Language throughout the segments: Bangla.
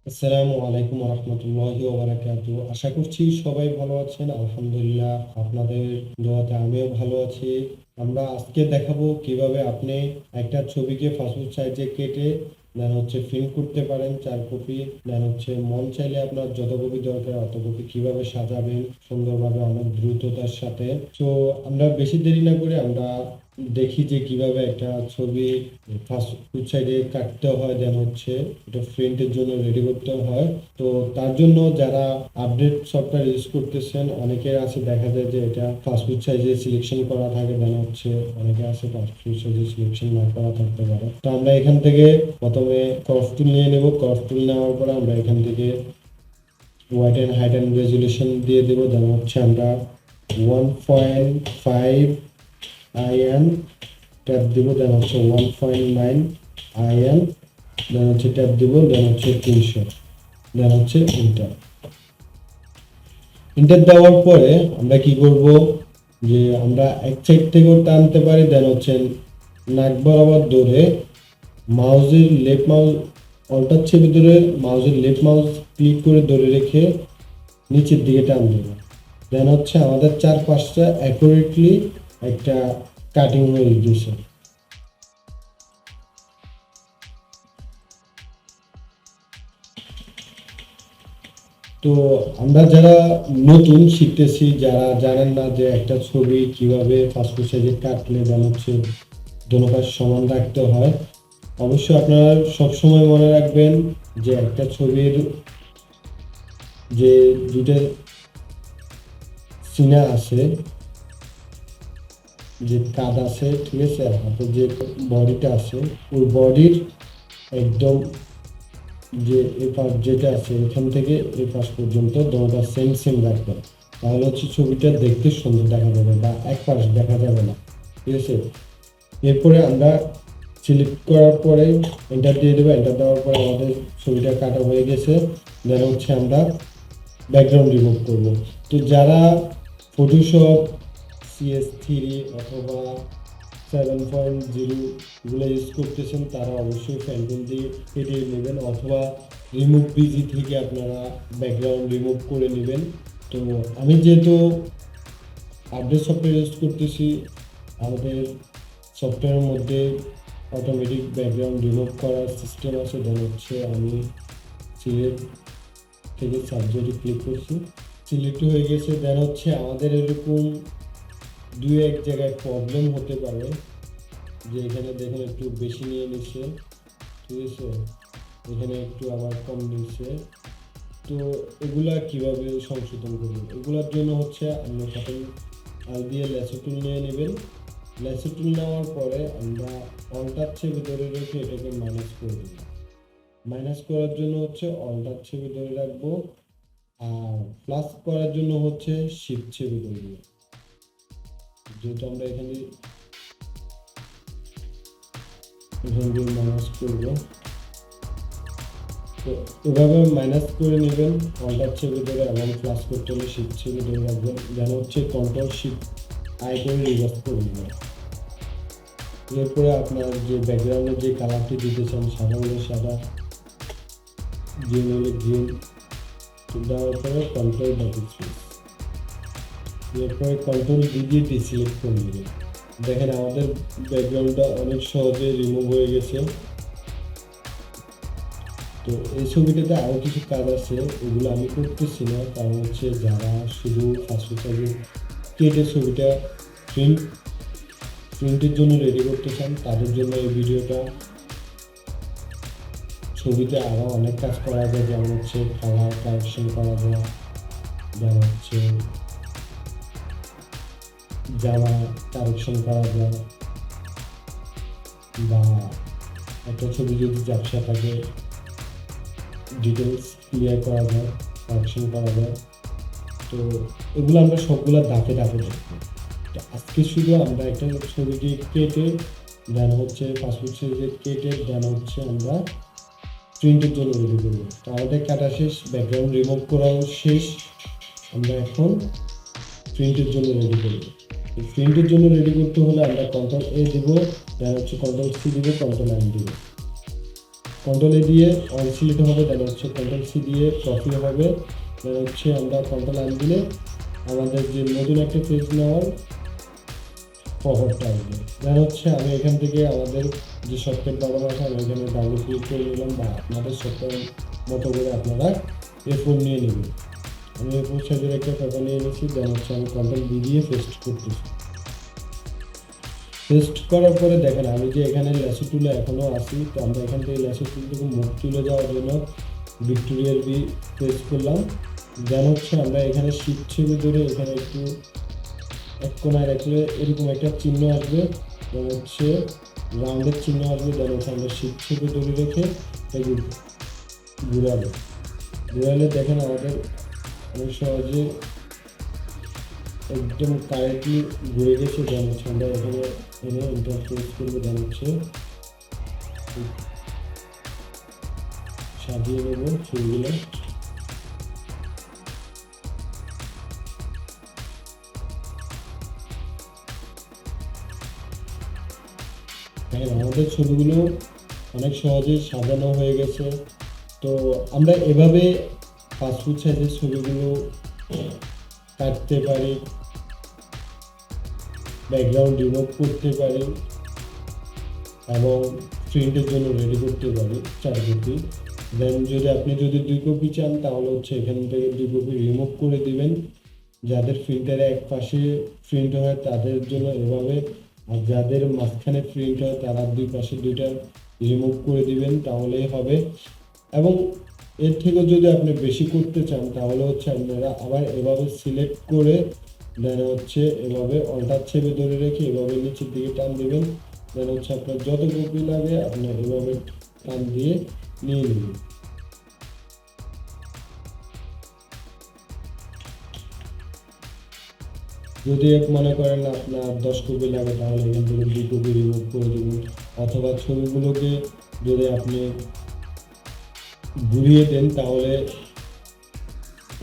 আসসালামু আলাইকুম রহমতুল্লাহি ওয়া বারাকাতুহু। আশা করছি সবাই ভালো আছেন। আলহামদুলিল্লাহ, আপনাদের দোয়াতে আমিও ভালো আছি। আমরা আজকে দেখাবো কিভাবে আপনি একটা ছবিকে পাসপোর্ট সাইজে কেটে দেন প্রিন্ট করতে পারেন 4 কপি। দেন মন চাইলে আপনার যত কপি দরকার অত কপি কিভাবে সাজাবেন সুন্দরভাবে অনেক দ্রুততার সাথে। তো আমরা বেশি দেরি না করে আমরা দেখি যে কিভাবে একটা ছবি পাসপোর্ট সাইজে কাটতে হয়, দেন এটা প্রিন্টের জন্য রেডি করতে হয়। তো তার জন্য যারা আপডেট সফটওয়্যার ইউজ করতেছেন অনেকের আছে, দেখা যায় যে এটা পাসপোর্ট সাইজে সিলেকশন করা থাকে, দেন অনেকে আছে পাসপোর্ট সাইজে সিলেকশন না করা থাকতে পারে। তো আমরা এখান থেকে প্রথমে ক্রপ টুল নিয়ে নেব। ক্রপ টুল নেওয়ার পরে আমরা এখান থেকে white and height and resolution দিয়ে দেবো। দেন আমরা 1.5 IN ট্যাপ দিব। দেন 1.9 IN, দেন ট্যাপ দিব। দেন 300, দেন ইন্টার। ইন্টার দেওয়ার পরে আমরা কি করব, যে আমরা এক সাইড থেকেও টানতে পারি। দেন নাক বরাবর ধরে মাউসের লেফট মাউস অল্টার চেপে ধরে মাউসের লেফট মাউস ক্লিক করে ধরে রেখে নিচের দিকে টান দেব। দেন আমাদের চারপাশটা অ্যাকুরেটলি একটা কাটিং হয়ে গেছে। তো আমরা যারা নতুন শিখতেছি, যারা জানেন না যে একটা ছবি কিভাবে পাসপোর্ট সাইজে কাটলে দেন দোনো পাশ সমান রাখতে হয়, অবশ্যই আপনারা সবসময় মনে রাখবেন যে একটা ছবির যে দুটো সিনা আছে, যে কাঁধ আছে, ঠিক আছে, হাতের যে বডিটা আছে, ওই বডির একদম যে এই পাশ যেটা আছে এখান থেকে এই পাশ পর্যন্ত দোনোটা সেম সেম রাখবেন। তাহলে ছবিটা দেখতে সুন্দর দেখা যাবে, বা এক পাশ দেখা যাবে না, ঠিক আছে। এরপরে আমরা সিলেক্ট করার পরে এন্টার দিয়ে দেবো। এন্টার দেওয়ার পরে আমাদের ছবিটা কাটা হয়ে গেছে। দেন আমরা ব্যাকগ্রাউন্ড রিমুভ করব। তো যারা ফটোশপ CS3 অথবা 7.0 এগুলো ইউজ করতেছেন তারা অবশ্যই ফ্যান্টন দিয়ে কেটে নেবেন, অথবা রিমুভ বিজি থেকে আপনারা ব্যাকগ্রাউন্ড রিমুভ করে নেবেন। তো আমি যেহেতু আপডেট সফটওয়্যার ইউজ করতেছি, আমাদের সফটওয়্যারের মধ্যে অটোমেটিক ব্যাকগ্রাউন্ড রিমুভ করার সিস্টেম আছে। দেন আমি সিলেক্ট থেকে সাবজেক্টে ক্লিক করছি, সিলেক্ট হয়ে গেছে। দেন আমাদের এরকম দুই এক জায়গায় প্রবলেম হতে পারে, যে এখানে দেখুন একটু বেশি নিয়ে নিচ্ছে, ঠিক আছে, এখানে একটু আবার কম নিচ্ছে। তো এগুলা কিভাবে সংশোধন করবেন, এগুলোর জন্য আপনি প্রথম আল দিয়ে ল্যাসো টুল নিয়ে নেবেন। ল্যাসো টুল নেওয়ার পরে আমরা অল্টার চেপে ধরে রেখে এটাকে মাইনাস করে দেব। মাইনাস করার জন্য অল্টার চেপে ধরে রাখবো, আর প্লাস করার জন্য শিফট চেপে ধরে দেবো। যেহেতু আমরা এখানে মাইনাস করবো, তো এভাবে মাইনাস করে নেবেন। অল্টার চেপে ধরে এবং প্লাস করতে হলে শিফট চেপে ধরে রাখবেন, যেন কন্ট্রোল শিফট আই করে রিভার্স করে নেবেন। এরপরে আপনার যে ব্যাকগ্রাউন্ডের যে কালারটি দিতে চান, সাদা হলে সাদা, গ্রিন হলে গ্রিন, দেওয়ার পরে কন্ট্রোল ব্যাক স্পেস, এরপরে কন্ট্রোল দিয়ে ডিসিলেক্ট করে নেবেন। দেখেন আমাদের ব্যাকগ্রাউন্ডটা অনেক সহজে রিমুভ হয়ে গেছে। তো এই ছবিটাতে আরও কিছু কাজ আছে, এগুলো আমি করতেছি না, কারণ যারা শুধু পাসপোর্ট সাইজে কেটে ছবিটা প্রিন্টের জন্য রেডি করতে চান তাদের জন্য এই ভিডিওটা। ছবিতে আরও অনেক কাজ করা যায়, যেমন কালার কারেকশন করা যায়, যেমন জামা কারেকশন করা যায়, বা একটা ছবি যদি ঝাপসা থাকে ডিটেলস ক্লিয়ার করা যায়, কারেকশন করা যায়। তো এগুলো আমরা সবগুলো ধাপে ধাপে দেখবো। আজকে শুধু আমরা একটা ছবিকে কেটে দেন পাসপোর্ট সাইজে কেটে দেন আমরা প্রিন্টের জন্য রেডি করবো। তো আমাদের কাটা শেষ, ব্যাকগ্রাউন্ড রিমুভ করাও শেষ, আমরা এখন প্রিন্টের জন্য রেডি করবো। প্রিন্টের জন্য রেডি করতে হলে আমরা কন্ট্রোল A দিব, দেন কন্ট্রোল C দিব, কন্ট্রোল N দিব। কন্ট্রোল এ দিয়ে অন সিলেক্ট হবে, দেন হচ্ছে কন্ট্রোল সি দিয়ে কপি হবে, দেন হচ্ছে আমরা কন্ট্রোল এন দিলে আমাদের যে নতুন একটা পেজ নেওয়ার ফরওয়ার্ডটা আসবে। দেন হচ্ছে আমি এখান থেকে আমাদের যে শর্টকাট বাটন আছে আমি এখানে ডাবল ক্লিক করে নিলাম, বা আপনাদের শর্টকাট মতো করে আপনারা A4 নিয়ে নেবেন। আমি A4 সাইজের একটা পেপার নিয়ে নিচ্ছি, দেন হচ্ছে আমি কন্ট্রোল বি দিয়ে পেস্ট করতেছি। পেস্ট করার পরে দেখেন আমি যে এখানে ল্যাসো টুলে এখনও আসি, তো আমরা এখান থেকে ল্যাসো টুল থেকে মুখ তুলে যাওয়ার জন্য ভিক্টোরিয়ার বি প্রেস করলাম। দেন হচ্ছে আমরা এখানে শিফট চেপে ধরে এখানে একটু এক কোনায় রাখলে এরকম একটা চিহ্ন আসবে, দেন হচ্ছে রাউন্ডের চিহ্ন আসবে, দেন হচ্ছে আমরা শিফট চেপে ধরে রেখে ঘুরাবো। ঘুরালে দেখেন আমাদের অনেক সহজে একদম কারেক্টলি ঘুরে গেছে। দেন হচ্ছে আমরা এখানে এনে এন্টার প্রেস করবো, দেন হচ্ছে সাজিয়ে নেবো ফুলগুলো। দেখেন আমাদের ছবিগুলো অনেক সহজে সাজানো হয়ে গেছে। তো আমরা এভাবে পাসপোর্ট সাইজের ছবিগুলো কাটতে পারি, ব্যাকগ্রাউন্ড রিমুভ করতে পারি এবং প্রিন্টের জন্য রেডি করতে পারি 4 কপি। দেন যদি 2 কপি চান তাহলে হচ্ছে এখান থেকে 2 কপি রিমুভ করে দিবেন। যাদের প্রিন্টারে এক পাশে প্রিন্ট হয় তাদের জন্য এভাবে, আর যাদের মাঝখানে প্রিন্ট হয় তারা 2 পাশে 2টা রিমুভ করে দিবেন, তাহলেই হবে। এবং এর থেকেও যদি আপনি বেশি করতে চান তাহলে হচ্ছে আপনারা আবার এভাবে সিলেক্ট করে দেন হচ্ছে এভাবে অল্টার চেপে ধরে রেখে এভাবে নিচের দিকে টান দিবেন। দেন হচ্ছে আপনার যত কপি লাগে আপনি এভাবে টান দিয়ে নিয়ে নেবেন। যদি মনে করেন আপনার 10 কপি লাগে তাহলে এখান থেকে 2 কপি রিমুভ করে দেবেন, অথবা ছবিগুলোকে যদি আপনি ঘুরিয়ে দেন তাহলে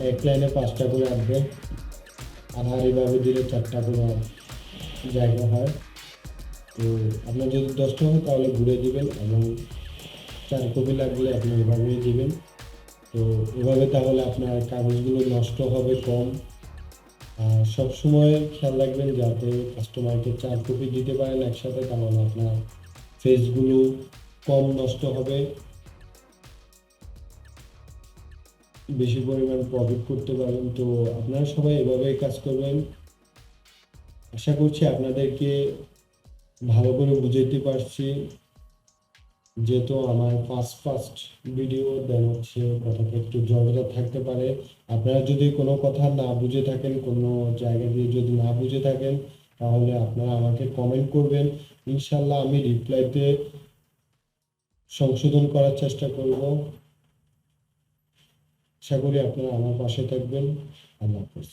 এক লাইনে 5টা করে আসবে, আর এইভাবে দিলে 4টা করে জায়গা হয়। তো আপনার যদি 10টা হয় তাহলে ঘুরে দিবেন, এবং 4 কপি লাগলে আপনি এভাবেই দিবেন। তো এভাবে তাহলে আপনার কাগজগুলো নষ্ট হবে কম। আর সবসময় খেয়াল রাখবেন যাতে কাস্টমারকে 4 কপি দিতে পারেন একসাথে, তাহলে আপনার পেজগুলো কম নষ্ট হবে, বেশি পরিমাণ প্রফিট করতে পারবেন। তো আপনারা সবাই এভাবেই কাজ করবেন। আশা করছি আপনাদেরকে ভালো করে বুঝাইতে পারছি, যেহেতু আমার ফার্স্ট ভিডিও, দেন হচ্ছে কথাটা একটু জড়তা থাকতে পারে। আপনারা যদি কোনো কথা না বুঝে থাকেন, কোনো জায়গা দিয়ে যদি না বুঝে থাকেন তাহলে আপনারা আমাকে কমেন্ট করবেন, ইনশাল্লাহ আমি রিপ্লাইতে সংশোধন করার চেষ্টা করব। আশা করি আপনারা আমার পাশে থাকবেন। আল্লাহ হাফেজ।